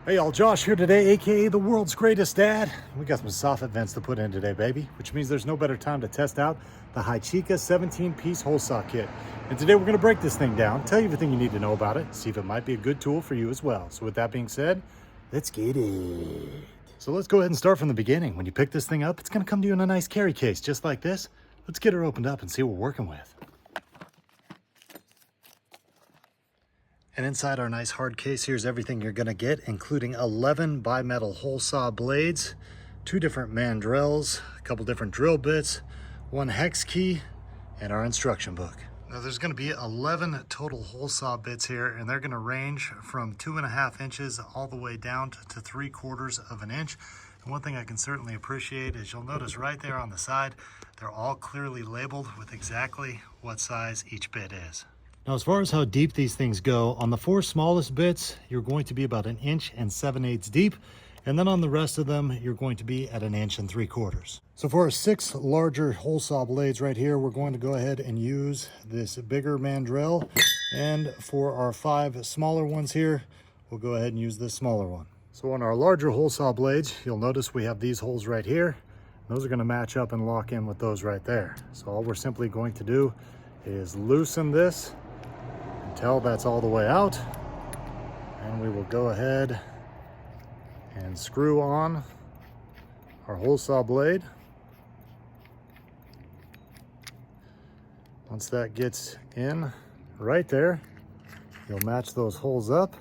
Hey y'all, Josh here today, aka the world's greatest dad. We got some soffit vents to put in today, baby, which means there's no better time to test out the Hychika 17-piece hole saw kit. And today we're gonna break this thing down, tell you everything you need to know about it, see if it might be a good tool for you as well. So with that being said, let's get it. So let's go ahead and start from the beginning. When you pick this thing up, it's gonna come to you in a nice carry case, just like this. Let's get her opened up and see what we're working with. And inside our nice hard case, here's everything you're gonna get, including 11 Bi-Metal hole saw blades, 2 different mandrels, a couple different drill bits, 1 hex key, and our instruction book. Now there's gonna be 11 total hole saw bits here, and they're gonna range from 2.5 inches all the way down to 3/4 of an inch. And one thing I can certainly appreciate is you'll notice right there on the side, they're all clearly labeled with exactly what size each bit is. Now, as far as how deep these things go, on the 4 smallest bits, you're going to be about 1 7/8 inches deep. And then on the rest of them, you're going to be at 1 3/4 inches. So for our 6 larger hole saw blades right here, we're going to go ahead and use this bigger mandrel. And for our 5 smaller ones here, we'll go ahead and use this smaller one. So on our larger hole saw blades, you'll notice we have these holes right here. Those are going to match up and lock in with those right there. So all we're simply going to do is loosen this until that's all the way out, and we will go ahead and screw on our hole saw blade. Once that gets in right there, you'll match those holes up,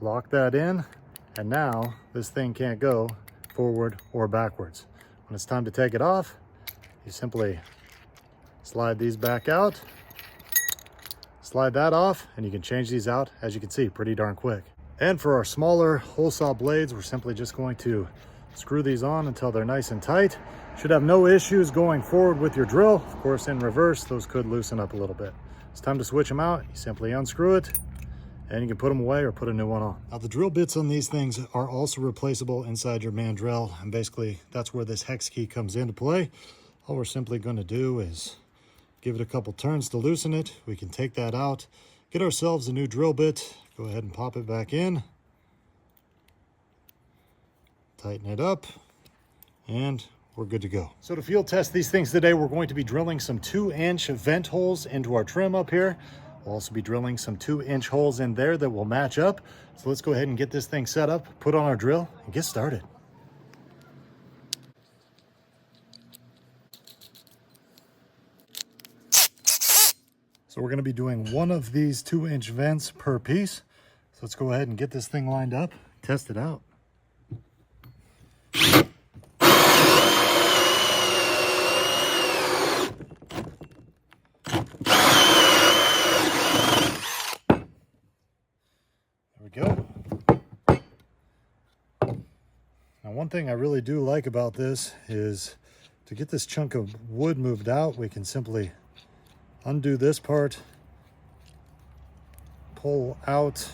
lock that in, and now this thing can't go forward or backwards. When it's time to take it off, you simply slide these back out, slide that off, and you can change these out, as you can see, pretty darn quick. And for our smaller hole saw blades, we're simply just going to screw these on until they're nice and tight. Should have no issues going forward with your drill. Of course, in reverse, those could loosen up a little bit. It's time to switch them out. You simply unscrew it, and you can put them away or put a new one on. Now, the drill bits on these things are also replaceable inside your mandrel, and basically that's where this hex key comes into play. All we're simply going to do is give it a couple turns to loosen it. We can take that out, get ourselves a new drill bit, go ahead and pop it back in, tighten it up, and we're good to go. So to field test these things today, we're going to be drilling some 2-inch vent holes into our trim up here. We'll also be drilling some 2-inch holes in there that will match up. So let's go ahead and get this thing set up, put on our drill, and get started. So we're going to be doing one of these 2-inch vents per piece. So let's go ahead and get this thing lined up, test it out. There we go. Now, one thing I really do like about this is to get this chunk of wood moved out, we can simply undo this part, pull out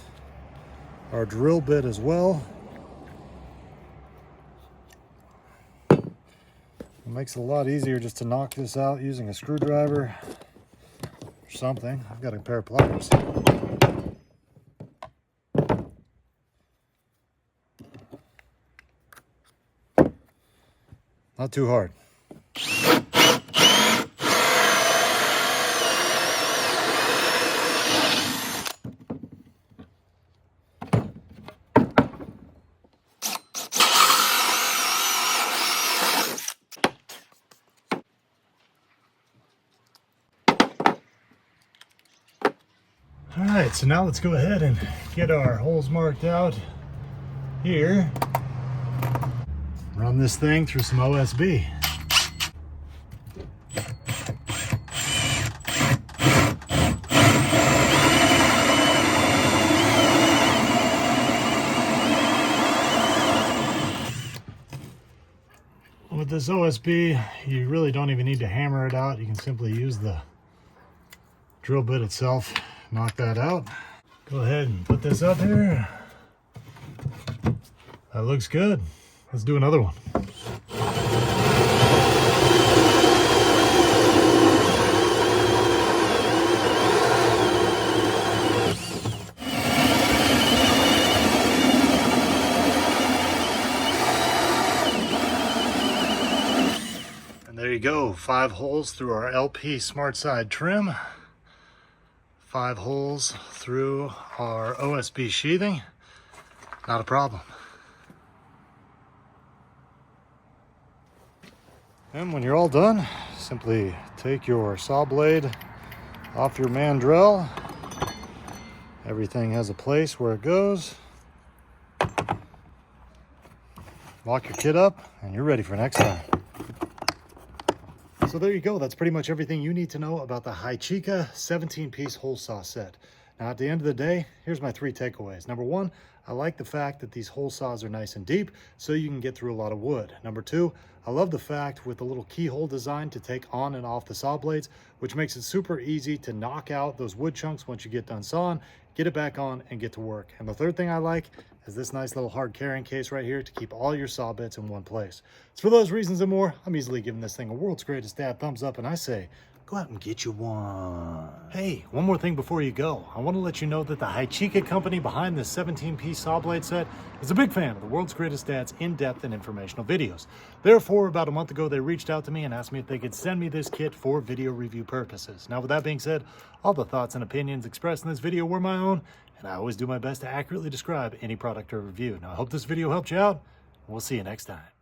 our drill bit as well. It makes it a lot easier just to knock this out using a screwdriver or something. I've got a pair of pliers. Not too hard. All right, so now let's go ahead and get our holes marked out here. Run this thing through some OSB. With this OSB, you really don't even need to hammer it out. You can simply use the drill bit itself, knock that out. Go ahead and put this up here. That looks good. Let's do another one. go, 5 holes through our LP Smart Side trim, 5 holes through our OSB sheathing. Not a problem. And when you're all done, simply take your saw blade off your mandrel. Everything has a place where it goes. Lock your kit up and you're ready for next time. So there you go. That's pretty much everything you need to know about the Hychika 17-piece hole saw set. Now at the end of the day, here's my 3 takeaways. Number 1, I like the fact that these hole saws are nice and deep so you can get through a lot of wood. Number 2, I love the fact with the little keyhole design to take on and off the saw blades, which makes it super easy to knock out those wood chunks once you get done sawing, get it back on and get to work. And the third thing I like is this nice little hard carrying case right here to keep all your saw bits in one place. So for those reasons and more, I'm easily giving this thing a world's greatest dad thumbs up, and I say, go out and get you one. Hey, one more thing before you go. I want to let you know that the Hychika company behind this 17-piece saw blade set is a big fan of the world's greatest dad's in-depth and informational videos. Therefore, about a month ago, they reached out to me and asked me if they could send me this kit for video review purposes. Now, with that being said, all the thoughts and opinions expressed in this video were my own, and I always do my best to accurately describe any product or review. Now, I hope this video helped you out, and we'll see you next time.